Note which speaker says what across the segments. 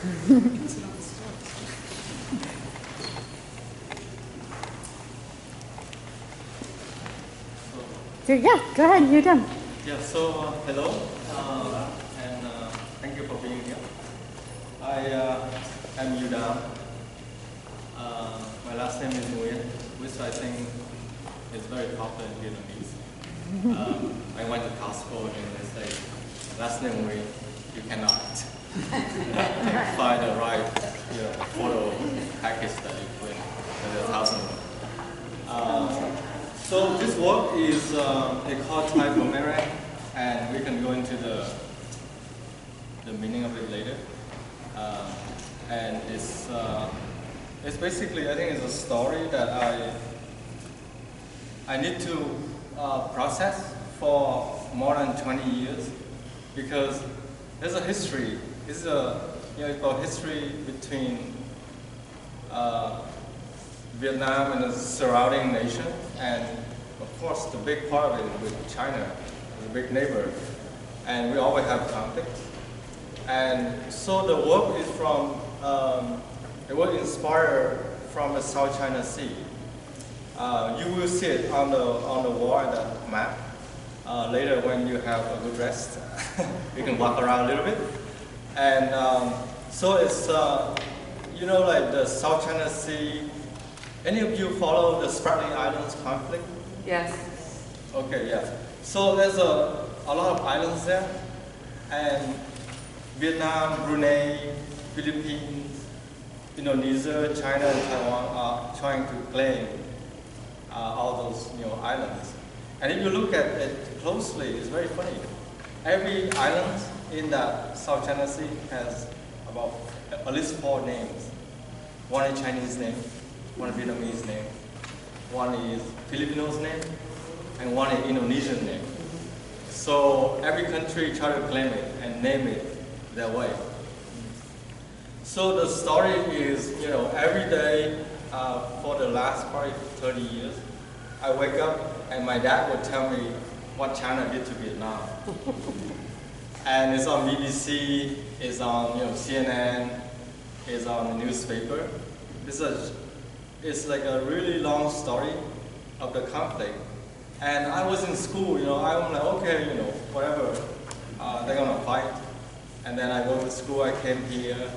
Speaker 1: So yeah, go ahead, you're done.
Speaker 2: Yeah, so hello, and thank you for being here. I am Yudam. My last name is Nguyen, which I think is very popular in Vietnamese. I went to Costco and they say, last name Nguyen, you cannot find the right photo package that you put in. There's 1,000 of them. So this work is a called type boomerang, and we can go into the meaning of it later. And it's basically, I think it's a story that I need to process for more than 20 years, because there's a history. It's about history between Vietnam and the surrounding nation, and of course the big part of it with China, the big neighbor, and we always have conflict. And so the work is from, it was inspired from the South China Sea. You will see it on the wall and the map. Later when you have a good rest, you can walk around a little bit. And so it's, like the South China Sea. Any of you follow the Spratly Islands conflict?
Speaker 3: Yes.
Speaker 2: Okay, yeah. So there's a lot of islands there, and Vietnam, Brunei, Philippines, Indonesia, China, and Taiwan are trying to claim all those islands. And if you look at it closely, it's very funny. Every island in the South China Sea has about at least 4 names. One is Chinese name, one is Vietnamese name, one is Filipino's name, and one is Indonesian name. So every country try to claim it and name it their way. So the story is, every day for the last probably 30 years, I wake up and my dad would tell me what China did to Vietnam. And it's on BBC, it's on CNN, it's on the newspaper. It's like a really long story of the conflict. And I was in school, I'm like, okay, whatever, they're gonna fight. And then I go to school, I came here,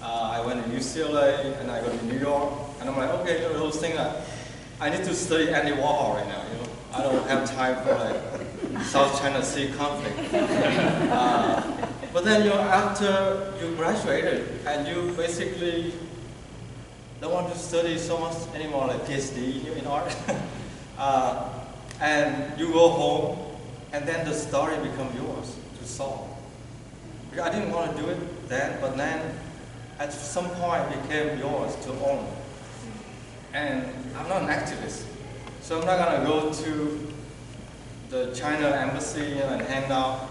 Speaker 2: I went to UCLA, and I go to New York, and I'm like, okay, those things, I need to study Andy Warhol right now, I don't have time for like South China Sea conflict. But then, after you graduated, and you basically don't want to study so much anymore, like PhD in art. And you go home, and then the story becomes yours to solve. Because I didn't want to do it then, but then at some point it became yours to own. And I'm not an activist, so I'm not going to go to the China embassy and hang out,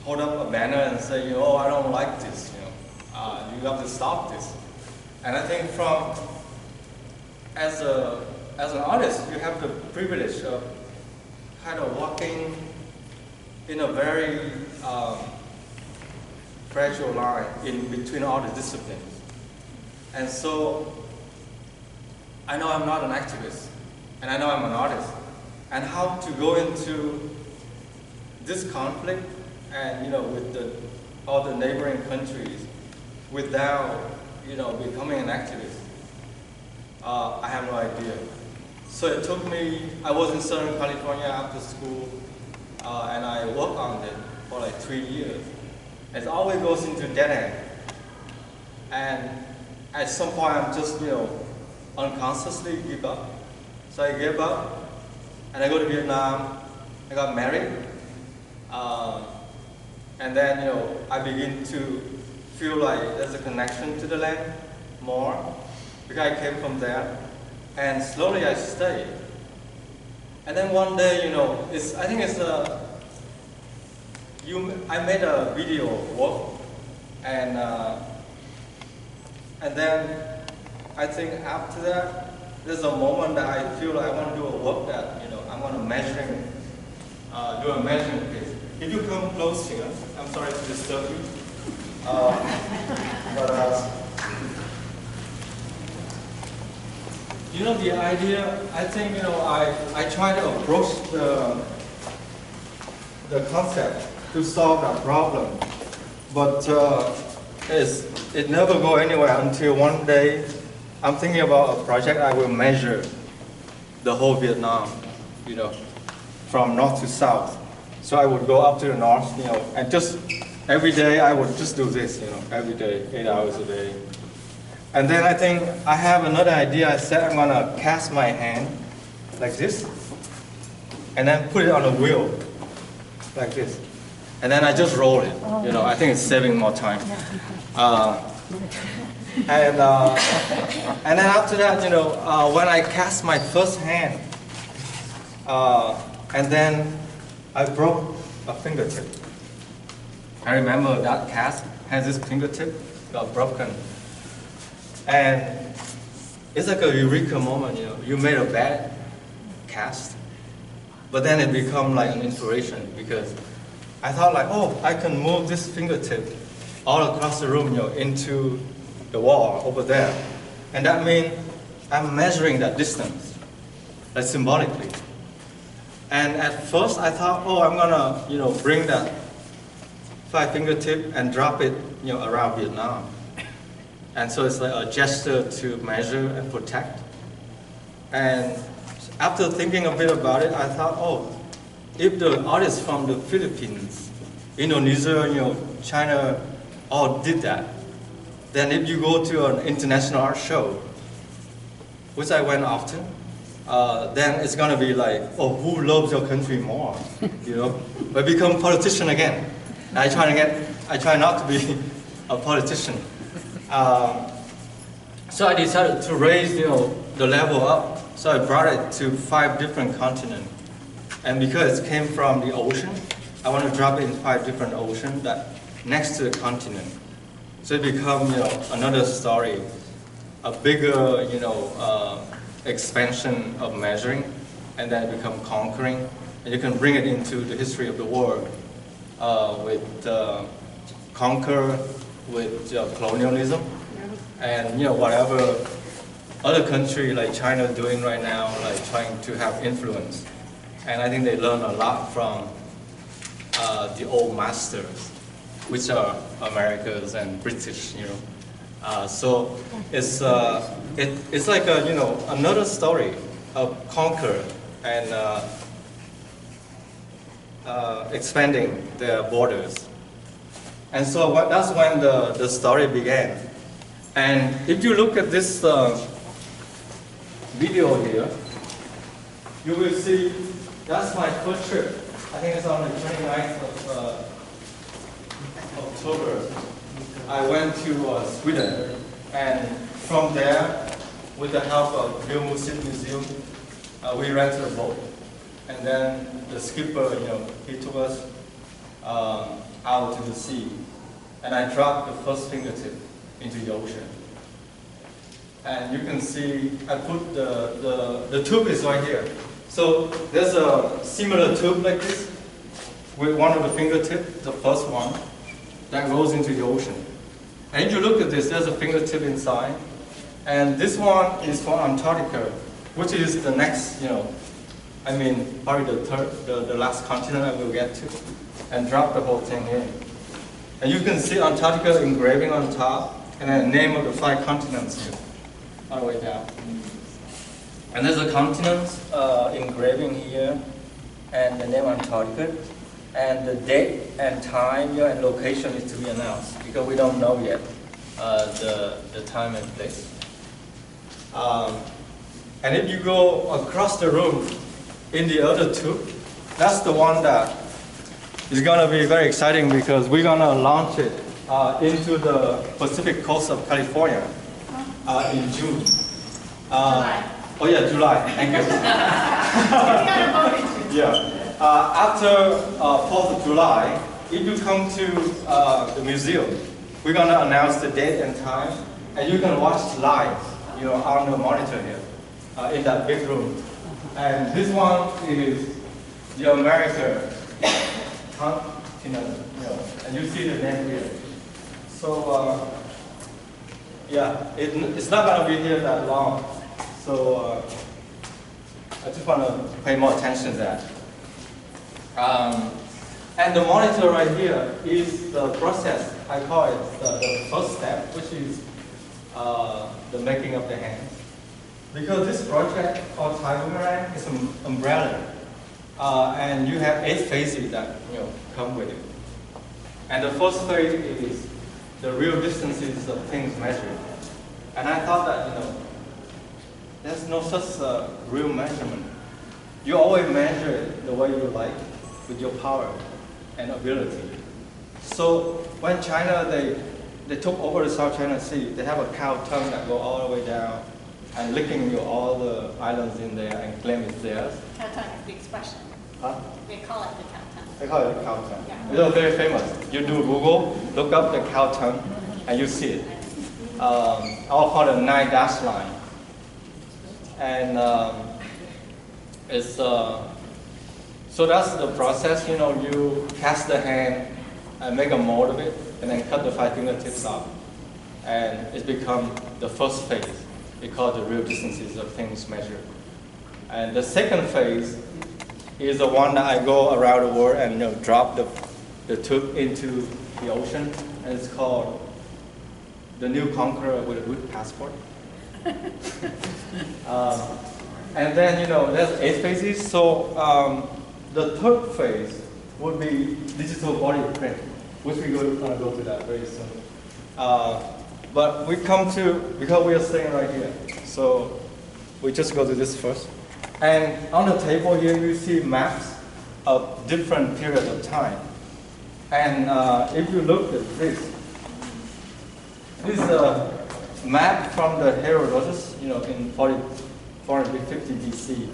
Speaker 2: hold up a banner and say, oh, I don't like this, you have to stop this. And I think as an artist, you have the privilege of kind of walking in a very fragile line in between all the disciplines. And so I know I'm not an activist, and I know I'm an artist. And how to go into this conflict and with all the neighboring countries without becoming an activist, I have no idea. So it took me, I was in Southern California after school, and I worked on it for like 3 years. It always goes into dead end. And at some point I'm just, unconsciously give up. So I gave up, and I go to Vietnam, I got married, and then, I begin to feel like there's a connection to the land more, because I came from there, and slowly I stayed. And then one day, I think it's I made a video work, and then I think after that, there's a moment that I feel like I want to do a work that, I want to do a measuring piece. If you come close here, I'm sorry to disturb you. But you know, the idea, I think, you know, I try to approach the concept to solve that problem, but it never go anywhere until one day I'm thinking about a project I will measure the whole Vietnam, you know, from north to south. So I would go up to the north, you know, and just every day I would just do this, you know, every day, 8 hours a day. And then I think I have another idea. I said I'm gonna cast my hand like this, and then put it on a wheel like this, and then I just roll it. You know, I think it's saving more time. And then after that, you know, when I cast my first hand, and then I broke a fingertip. I remember that cast has this fingertip got broken. And it's like a eureka moment, you know. You made a bad cast, but then it become like an inspiration because I thought like, oh, I can move this fingertip all across the room, you know, into the wall over there. And that means I'm measuring that distance, like symbolically. And at first I thought, oh, I'm gonna, you know, bring that 5 fingertip and drop it, you know, around Vietnam. And so it's like a gesture to measure and protect. And after thinking a bit about it, I thought, oh, if the artists from the Philippines, Indonesia, you know, China, all did that, then if you go to an international art show, which I went often, then it's gonna be like, oh, who loves your country more? You know, I become politician again. I try not to be a politician. So I decided to raise, you know, the level up. So I brought it to 5 different continents. And because it came from the ocean, I want to drop it in 5 different oceans that next to the continent. So it becomes, you know, another story, a bigger, you know, expansion of measuring, and then it becomes conquering. And you can bring it into the history of the world with conquer, with colonialism, and you know, whatever other country like China doing right now, like trying to have influence. And I think they learn a lot from the old masters, which are Americans and British, you know. So it's like a, you know, another story of conquer and expanding their borders. And so that's when the story began. And if you look at this video here, you will see that's my first trip. I think it's on the 29th of October. I went to Sweden, and from there, with the help of Bill Musit Museum, we rented a boat. And then the skipper, you know, he took us out to the sea. And I dropped the first fingertip into the ocean. And you can see, I put the tube is right here. So there's a similar tube like this with one of the fingertips, the first one, that goes into the ocean. And if you look at this, there's a fingertip inside. And this one is for Antarctica, which is the next, you know, I mean, probably the last continent I will get to, and drop the whole thing in. And you can see Antarctica engraving on top, and then the name of the 5 continents here, all the way down. And there's a continent engraving here, and the name Antarctica, and the date and time, you know, and location is to be announced, because we don't know yet the time and place. And if you go across the room in the other tube, that's the one that is going to be very exciting because we're going to launch it into the Pacific coast of California in June.
Speaker 1: July.
Speaker 2: Oh yeah, July. Thank you. Yeah. After 4th of July, if you come to the museum, we're going to announce the date and time, and you can watch live, you know, on the monitor here in that big room. And this one is the America continent, you know, and you see the name here. So So yeah, it's not going to be here that long. So I just want to pay more attention to that. And the monitor right here is the process. I call it the first step, which is the making of the hands. Because this project called Thai Boomerang is an umbrella, and you have 8 phases that come with it. And the first phase is the real distances of things measured. And I thought that there's no such real measurement. You always measure it the way you like, with your power and ability. So when China, they took over the South China Sea, they have a cow tongue that go all the way down and licking all the islands in there and claim it's theirs.
Speaker 1: Cow tongue is the expression.
Speaker 2: Huh?
Speaker 1: They call it the cow tongue.
Speaker 2: They call it the cow tongue.
Speaker 1: Yeah.
Speaker 2: It's very famous. You do Google, look up the cow tongue, and you see it. All called a 9 dash line. And it's so that's the process. You cast the hand and make a mold of it, and then cut the 5 fingertips off, and it's become the first phase. We call it the real distances of things measured. And the second phase is the one that I go around the world and drop the tube into the ocean, and it's called the new conqueror with a good passport. And then there's 8 phases. So the third phase would be digital body print, which we're going to go to that very soon. But we come to, because we are staying right here, so we just go to this first. And on the table here, you see maps of different periods of time. And if you look at this is a map from the Herodotus, in 450 BC.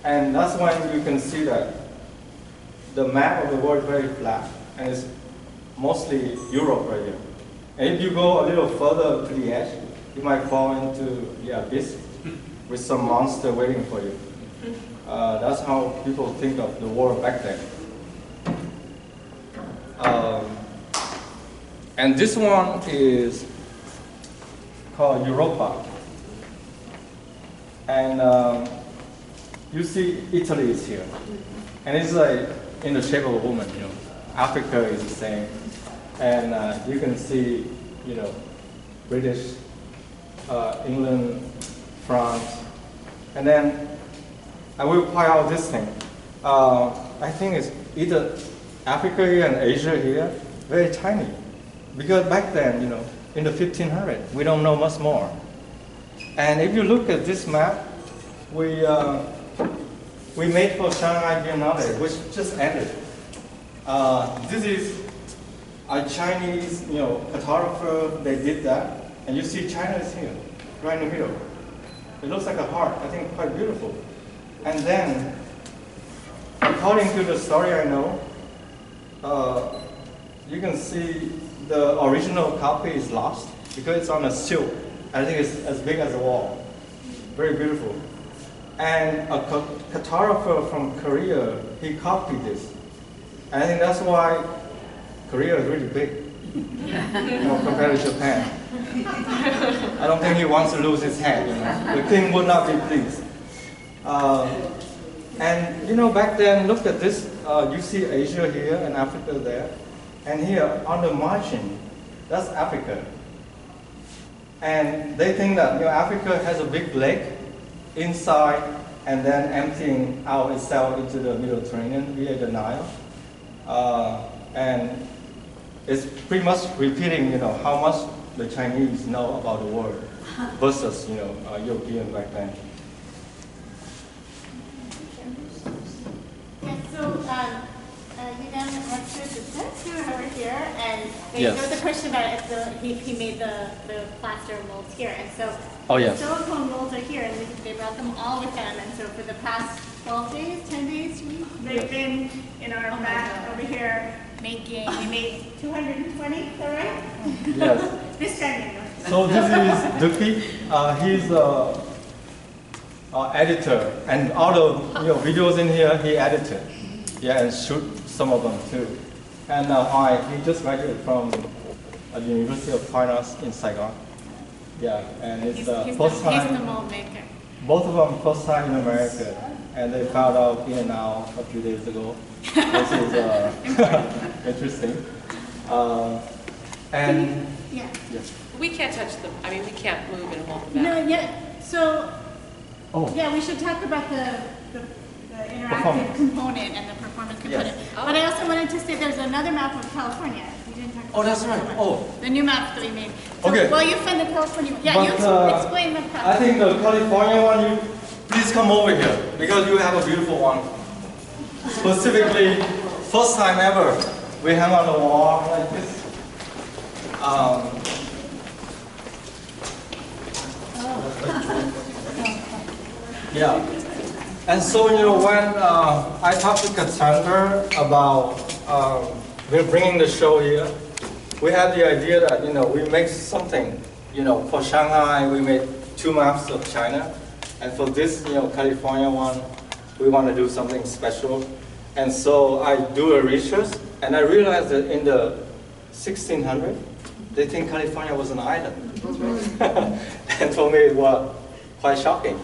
Speaker 2: And that's when you can see that the map of the world is very flat, and it's mostly Europe right here. And if you go a little further to the edge, you might fall into the abyss with some monster waiting for you. That's how people think of the world back then. And this one is called Europa. And you see Italy is here. And it's like in the shape of a woman, Africa is the same. And you can see, British, England, France. And then I will point out this thing. I think it's either Africa here and Asia here, very tiny. Because back then, in the 1500s, we don't know much more. And if you look at this map, we made for Shanghai Biennale, which just ended. This is a Chinese, photographer. They did that, and you see China is here, right in the middle. It looks like a heart. I think quite beautiful. And then, according to the story I know, you can see the original copy is lost because it's on a silk. I think it's as big as a wall. Very beautiful. And a photographer from Korea, he copied this. And I think that's why Korea is really big, compared to Japan. I don't think he wants to lose his head. The king would not be pleased. And back then, look at this. You see Asia here and Africa there. And here, on the margin, that's Africa. And they think that Africa has a big lake inside and then emptying out itself into the Mediterranean via the Nile. And it's pretty much repeating, how much the Chinese know about the world versus, European back then.
Speaker 1: Okay, so you then lectured the students who are over here, and there was a question about if he made the plaster molds here, and so the silicone molds are here, and they brought them all with them, and so for the past 12 days, 10 days, they've been in our back over here making. We made 220, is that right?
Speaker 2: Yes.
Speaker 1: This time,
Speaker 2: So this is Duki. He's editor, and all the videos in here he edited. Yeah, and shoot some of them too. And he just graduated from at the University of Fine Arts in Saigon. Yeah, and it's the first
Speaker 1: He's the
Speaker 2: time.
Speaker 1: mold maker.
Speaker 2: Both of them first time in America, and they found out in and now a few days ago. This is interesting. And
Speaker 1: yeah.
Speaker 2: Yes.
Speaker 3: We can't touch them. I mean, we can't move and hold them
Speaker 1: No,
Speaker 3: back.
Speaker 1: yeah. So,
Speaker 2: Oh.
Speaker 1: yeah, we should talk about the interactive component and the performance component.
Speaker 2: Yes.
Speaker 1: But I also wanted to say there's another map of California. We didn't talk about
Speaker 2: Oh, that's right. Oh.
Speaker 1: the new map that we made. So,
Speaker 2: Okay.
Speaker 1: well, you find the California one. Yeah,
Speaker 2: But,
Speaker 1: you explain the process.
Speaker 2: I think the California one, you please come over here because you have a beautiful one. Specifically, first time ever, we hang on the wall like this. Yeah. And so, when I talked to Cassandra about we're bringing the show here, we had the idea that, we make something, for Shanghai, we made 2 maps of China. And for this, California one, we want to do something special. And so I do a research, and I realized that in the 1600s, they think California was an island. And for me, it was quite shocking.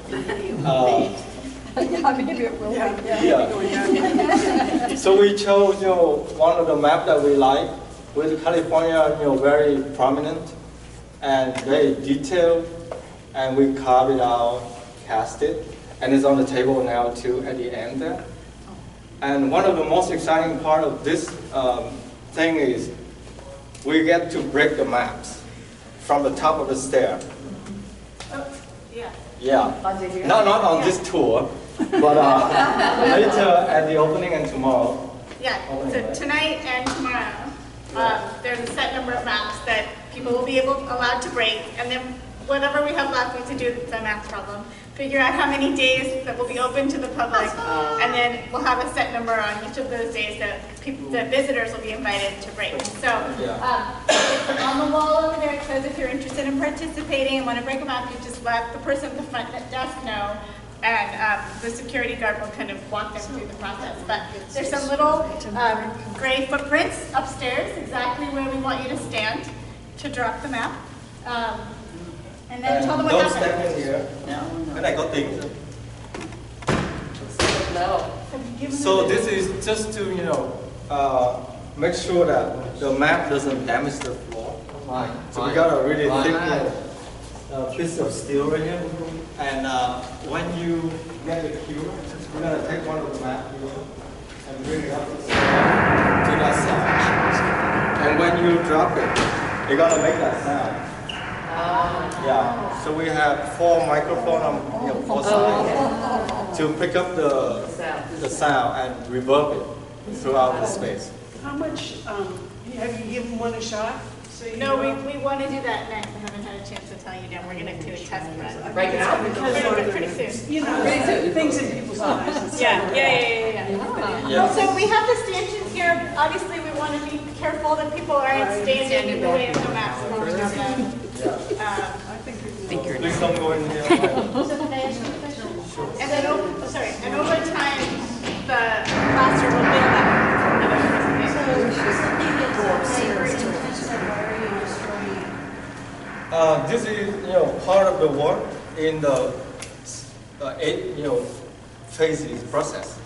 Speaker 2: So we chose, one of the maps that we like, with California, very prominent and very detailed, and we carved it out, cast it, and it's on the table now too at the end there. And one of the most exciting part of this thing is we get to break the maps from the top of the stair.
Speaker 1: Oh, yeah.
Speaker 2: Yeah. Not on this tour, but later at the opening and tomorrow.
Speaker 1: Yeah, so tonight and tomorrow, there's a set number of maps that people will be allowed to break, and then whatever we have left, we have to do the math problem. Figure out how many days that will be open to the public, and then we'll have a set number on each of those days that the visitors will be invited to break. So it's on the wall over there. It says if you're interested in participating and want to break a map, you just let the person at the front desk know, and the security guard will kind of walk them through the process. But there's some little gray footprints upstairs, exactly where we want you to stand to drop the map. And then tell them what
Speaker 2: don't
Speaker 1: happened.
Speaker 2: step in here. No. And I got things.
Speaker 3: No.
Speaker 2: So this is just to, make sure that the map doesn't damage the floor. So we got a really thick piece of steel right here. And when you get the cue, we're going to take one of the map here and bring it up to that side. And when you drop it, you're going to make that sound. Yeah, so we have 4 microphones on 4 sides to pick up the sound and reverb it throughout the space.
Speaker 4: How much, have you given one a shot? So
Speaker 1: No, we want to do that next. I haven't had a chance to tell you yet. We're going to do a test run.
Speaker 3: Right now?
Speaker 1: We're going to do it pretty soon.
Speaker 4: You know, things in people's lives.
Speaker 1: Yeah. Also, we have the stanchions here. Obviously, we want to be careful that people aren't standing in the way of the maps.
Speaker 2: Please don't go in here.
Speaker 1: So can I ask you a question? Sure. And then, and over time, the plaster will build up.
Speaker 2: This is, part of the work in the 8, phases process.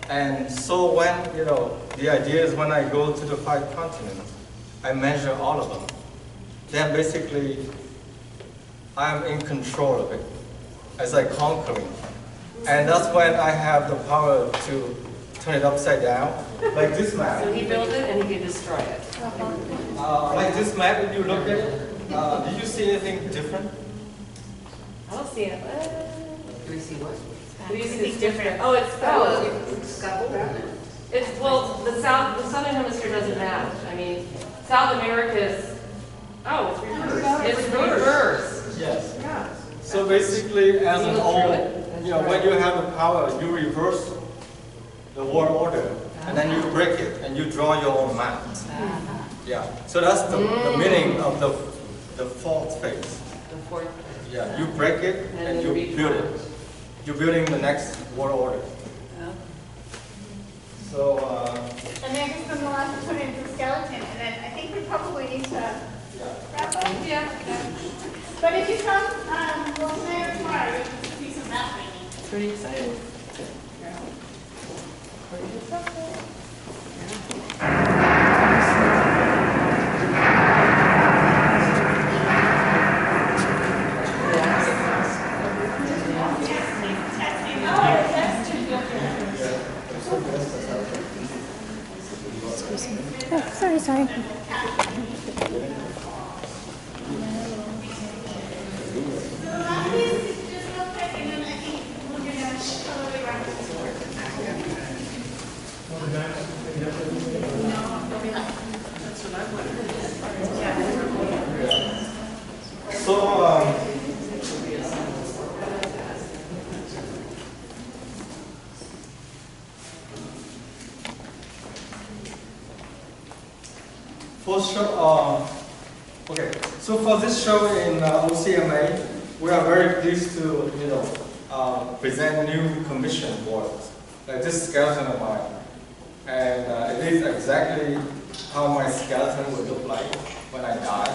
Speaker 2: And so when, the idea is when I go to the 5 continents, I measure all of them. Then basically, I'm in control of it as I conquer it. And that's when I have the power to turn it upside down, like this map.
Speaker 3: So he builds it and he can destroy it.
Speaker 2: Like this map, if you look at it, did you see anything different?
Speaker 3: I don't see it.
Speaker 5: Do we see what?
Speaker 3: Do you see it's different? Oh, it's
Speaker 5: Scuppered?
Speaker 3: it's the southern hemisphere doesn't match. I mean, South America is it's reversed. It's reversed.
Speaker 2: Yes. So basically, as an whole, when you have the power, you reverse the world order, and then you break it, and you draw your own map. Yeah. So that's the meaning of the 4th phase.
Speaker 3: The 4th phase.
Speaker 2: Yeah. You break it, and you build it. You're building the next world order. So.
Speaker 1: And then I guess then we'll have to put it into the skeleton, and then I think we probably need to
Speaker 5: sorry.
Speaker 2: So for this show in OCMA, we are very pleased to present new commission boards, like this skeleton of mine, and it is exactly how my skeleton would look like when I die.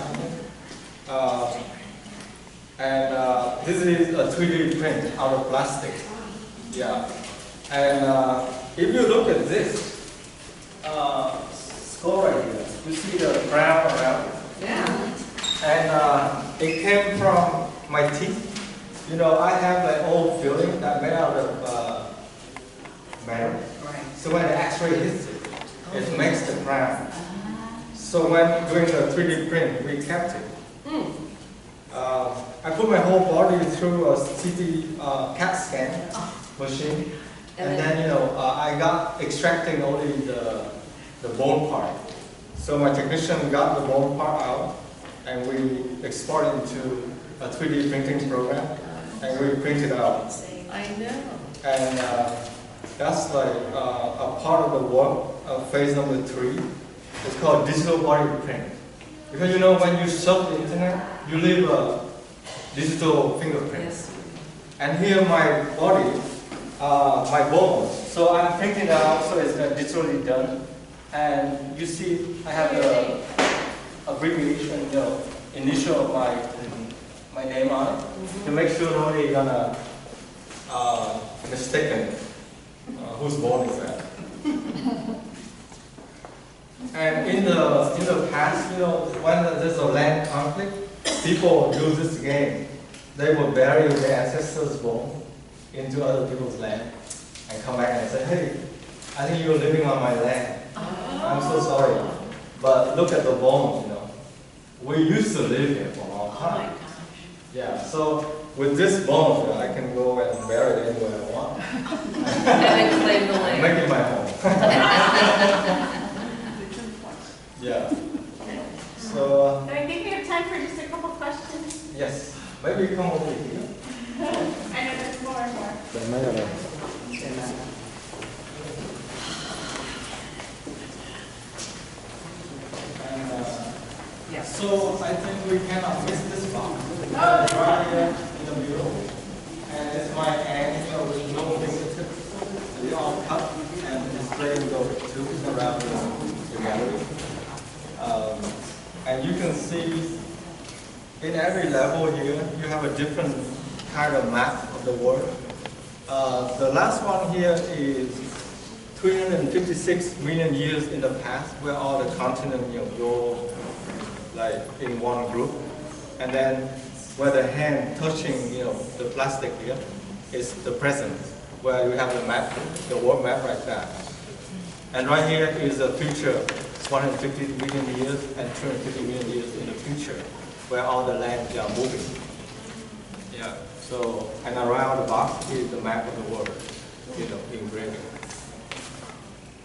Speaker 2: This is a 3D print out of plastic. Yeah, and if you look at this skull right here, you see the crown around it.
Speaker 3: Yeah.
Speaker 2: And it came from my teeth. You know, I have an old filling that made out of metal.
Speaker 3: Right.
Speaker 2: So when the X-ray hits it, it makes the crown. So when doing the 3D print, we kept it. I put my whole body through a CT CAT scan machine, and then I got extracting only the bone part. So my technician got the bone part out, and we export it into a 3D printing program, and we print it out.
Speaker 3: I know.
Speaker 2: And that's like a part of the work of phase number 3. It's called digital body print. Because when you surf the internet, you leave a digital fingerprint.
Speaker 3: Yes.
Speaker 2: And here my body, my bones. So I'm printing it out, so it's digitally done. And you see, I have the abbreviation, initial of my name on it, to make sure nobody gonna mistaken whose bone is that. And in the past, when there's a land conflict, people use this game. They will bury their ancestors' bone into other people's land and come back and say, hey, I think you're living on my land. I'm so sorry. But look at the bones, We used to live here for a long time.
Speaker 3: Oh my gosh.
Speaker 2: Yeah, so with this bone, I can go and bury it anywhere I want.
Speaker 3: And then claim the land.
Speaker 2: Make it my home. Yeah. So,
Speaker 1: I think we have time for just a couple questions.
Speaker 2: yes, maybe come over here.
Speaker 1: I know there's more and more.
Speaker 2: So I think we cannot miss this box. Right here in the middle. And it's my hand, with no fingertips. They all cut and displaying those tubes around the gallery. And you can see in every level here, you have a different kind of map of the world. The last one here is 356 million years in the past, where all the continents go like in one group, and then where the hand touching the plastic here is the present, where you have the map, the world map right there. And right here is the future, 150 million years and 250 million years in the future, where all the lands are moving. Yeah. So, and around the box is the map of the world, engraving.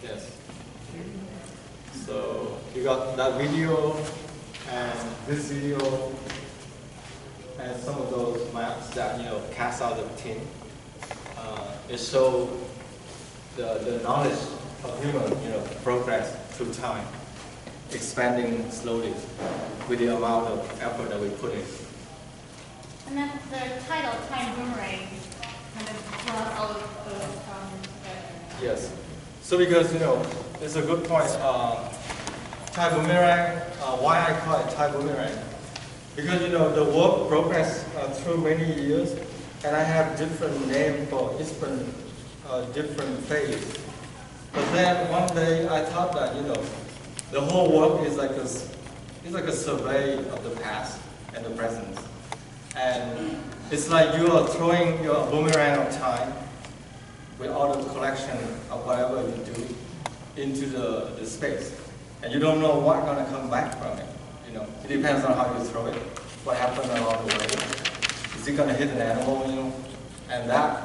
Speaker 2: Yes. So you got that video. And this video and some of those maps that cast out the tin, it shows the knowledge of human progress through time, expanding slowly with the amount of effort that we put in.
Speaker 1: And then the title, Time Boomerang, kind of draws all of those together.
Speaker 2: Yes. So because it's a good point. Thai boomerang, why I call it Thai boomerang? Because the work progressed through many years, and I have different names for different phase. But then one day I thought that the whole work is like a survey of the past and the present, and it's like you are throwing your boomerang of time with all the collection of whatever you do into the space. and you don't know what's gonna come back from it. You know, it depends on how you throw it, what happened along the way. Is it gonna hit an animal? You know, and that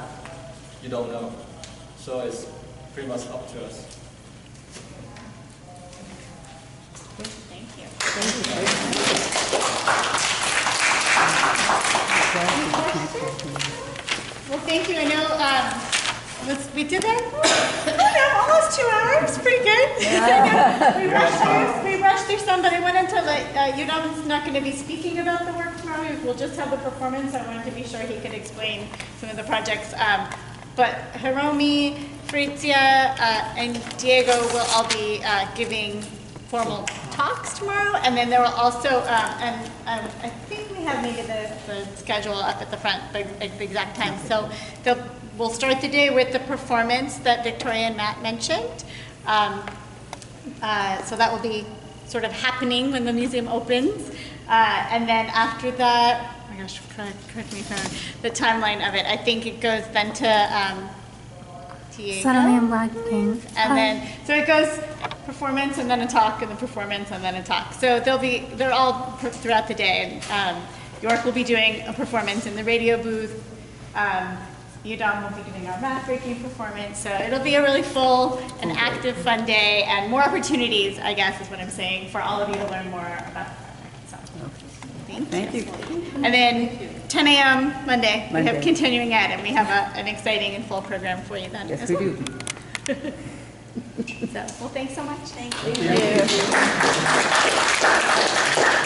Speaker 2: you don't know. So it's pretty much up to us.
Speaker 1: Thank you. Well, thank you. I know we did that. Almost 2 hours. Pretty good. Yeah. we rushed through some, but I wanted to Yudam's not going to be speaking about the work tomorrow. We'll just have the performance. I wanted to be sure he could explain some of the projects. But Hiromi, Frizia, and Diego will all be giving formal talks tomorrow, and then there will also, I think we have maybe the schedule up at the front, the exact time. So we'll start the day with the performance that Victoria and Matt mentioned. So that will be sort of happening when the museum opens. And then after that, oh my gosh, correct me if I'm wrong, the timeline of it. I think it goes then to
Speaker 5: Suddenly I'm lagging.
Speaker 1: and then, so it goes performance and then a talk and then performance and then a talk. So they're all throughout the day. And York will be doing a performance in the radio booth. Yudam will be doing our math breaking performance. So it'll be a really full and active, fun day, and more opportunities, I guess is what I'm saying, for all of you to learn more about the project. So thank you. And then 10 a.m. Monday, we have continuing ed, and we have an exciting and full program for you then.
Speaker 6: Yes,
Speaker 1: as
Speaker 6: we
Speaker 1: well.
Speaker 6: do.
Speaker 1: So, well, thanks so much. Thank you.